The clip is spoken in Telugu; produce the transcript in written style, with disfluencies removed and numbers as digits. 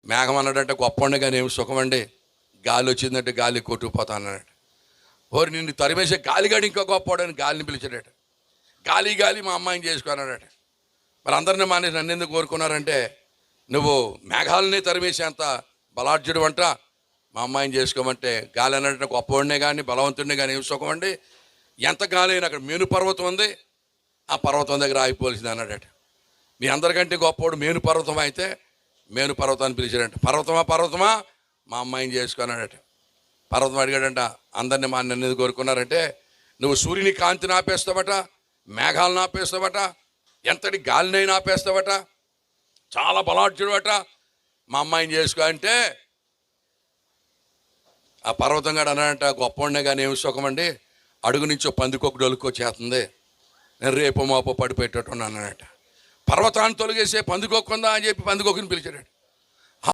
మేఘం అన్నాడంటే గొప్పండి కానీ ఏమి సుఖమండి, గాలి వచ్చిందంటే గాలి కొట్టుకుపోతా అన్నాడు. ఓరి నిన్ను తరిమేసే గాలిగాడు ఇంకా గొప్పవాడని గాలిని పిలిచాడట. గాలి గాలి మా అమ్మాయిని చేసుకున్నాడట. మరి అందరినీ మానేసి నన్ను ఎందుకు కోరుకున్నారంటే, నువ్వు మేఘాలని తరిమేసేంత బలాఢ్యుడు అంట, మా అమ్మాయిని చేసుకోమంటే గాలి అన్నట్టు గొప్పవాడినే కానీ బలవంతుడినే కానీ ఏమి సుఖమండి, ఎంత గాలి అయినా అక్కడ మేను పర్వతం ఉంది, ఆ పర్వతం దగ్గర ఆగిపోవలసింది అన్నాడట. మీ అందరికంటే గొప్పవాడు మేను పర్వతం అయితే మేను పర్వతాన్ని పిలిచాడంట. పర్వతమా పర్వతమా మా అమ్మాయిని చేసుకున్నాడట. పర్వతం అడిగాడంట, అందరినీ మా నన్ను ఎందుకు కోరుకున్నారంటే, నువ్వు సూర్యుని కాంతిని ఆపేస్తావట, మేఘాలను ఆపేస్తావట, ఎంతటి గాలినైనా ఆపేస్తావట, చాలా బలాఢ్యుడు అట, మా అమ్మాయిని చేసుకో అంటే ఆ పర్వతం గాడు అన్నాడంట, గొప్పవాడినే కానీ ఏమి సుఖమండి, అడుగు నుంచి పందికొక్కు డొలుక్కొచ్చేస్తుంది, నేను రేపు మాపో పడిపెట్టేటట్టు అన్నాడట. పర్వతాన్ని తొలగేసే పందికొక్కుందా అని చెప్పి పందికొక్కుని పిలిచాడు.